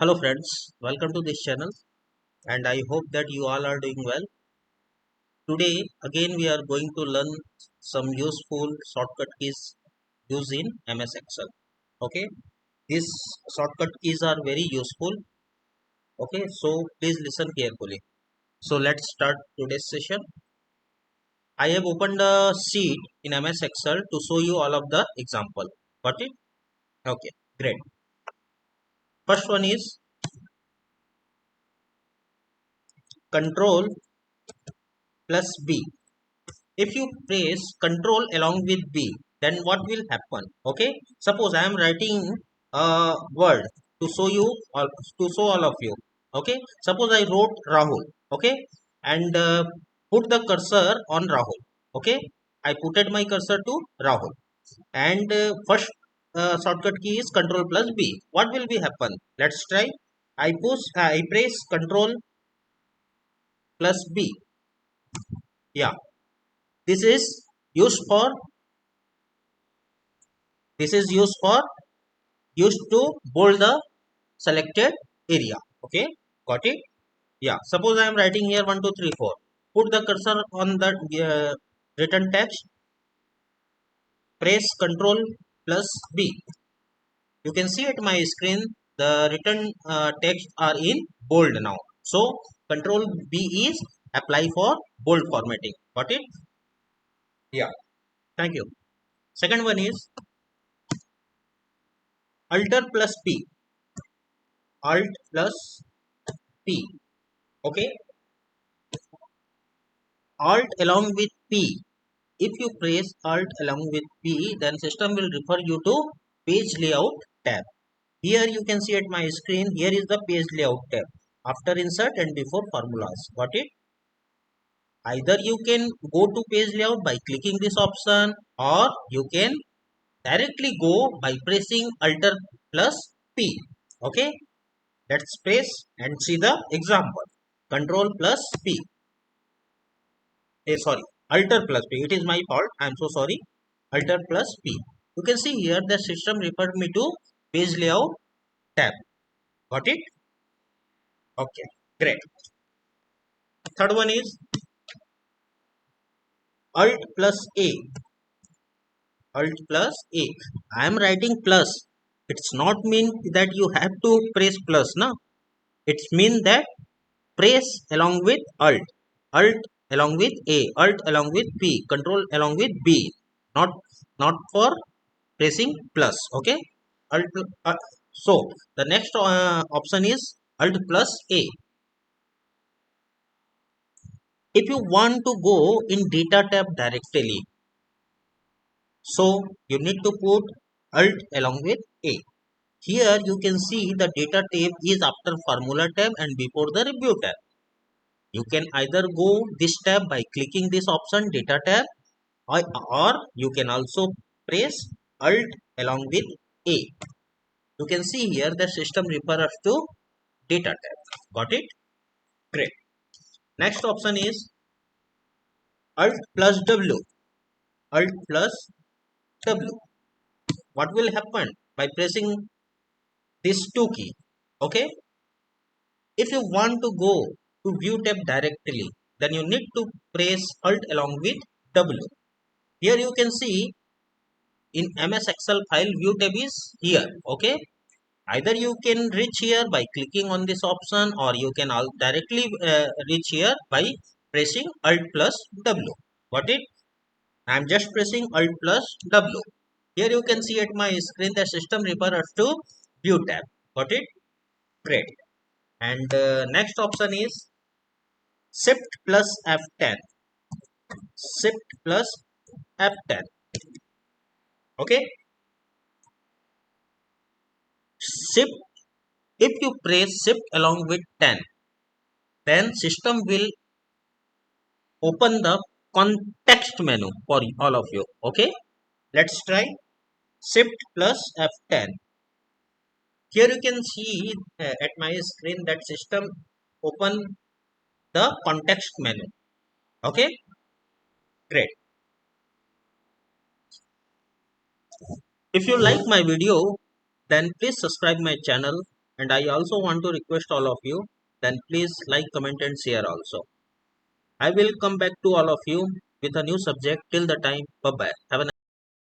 Hello friends, welcome to this channel and I hope that you all are doing well. Today again we are going to learn some useful shortcut keys used in MS Excel. Okay, these shortcut keys are very useful. Okay, so please listen carefully. So let's start today's session. I have opened a sheet in MS Excel to show you all of the example. Got it? Okay, great. First one is control plus B. If you press control along with B, then what will happen? Okay, suppose I am writing a word to show you all, to show all of you. Okay, suppose I wrote Rahul. Okay, and put the cursor on Rahul. Okay, I putted my cursor to Rahul, and first shortcut key is control plus B. What will be happen? Let's try. I press control plus B. Yeah, this is used for this is used to bold the selected area. Okay, got it? Yeah, suppose I am writing here 1 2 3 4. Put the cursor on the written text, press control plus B. You can see at my screen the written text are in bold now. So control B is apply for bold formatting. Got it? Yeah, thank you. Second one is alter plus P. Alt plus P. Okay, Alt along with P. If you press Alt along with P, then system will refer you to page layout tab. Here you can see at my screen, here is the page layout tab. After insert and before formulas. Got it? Either you can go to page layout by clicking this option, or you can directly go by pressing Alt plus P. Okay? Let's press and see the example. Control plus P. Sorry, alter plus P. It is my fault. I am so sorry. Alter plus P. You can see here the system referred me to page layout tab. Got it? Okay, great. Third one is Alt plus A. Alt plus A. I am writing plus. It's not mean that you have to press plus, no. It's mean that press along with Alt. Alt along with A. Alt along with P. Control along with B. Not for pressing plus. Okay, alt so the next option is alt plus A. If you want to go in data tab directly, so you need to put alt along with A. Here you can see the data tab is after formula tab and before the review tab. You can either go this tab by clicking this option data tab, or you can also press alt along with A. You can see here the system refers to data tab. Got it? Great. Next option is Alt plus W. Alt plus W. What will happen by pressing this two key? Okay. If you want to go to view tab directly, then you need to press Alt along with W. Here you can see in MS Excel file view tab is here. Okay. Either you can reach here by clicking on this option, or you can directly reach here by pressing Alt plus W. Got it? I am just pressing Alt plus W. Here you can see at my screen the system refers to view tab. Got it? Great. And next option is Shift plus F10. Shift plus F10. Okay? Shift. If you press Shift along with 10, then system will open the context menu for all of you. Okay, let's try shift plus F10. Here you can see at my screen that system open the context menu. Okay, great. If you like my video, then please subscribe my channel And I also want to request all of you, then please like, comment and share also. I will come back to all of you with a new subject. Till the time, bye bye. Have a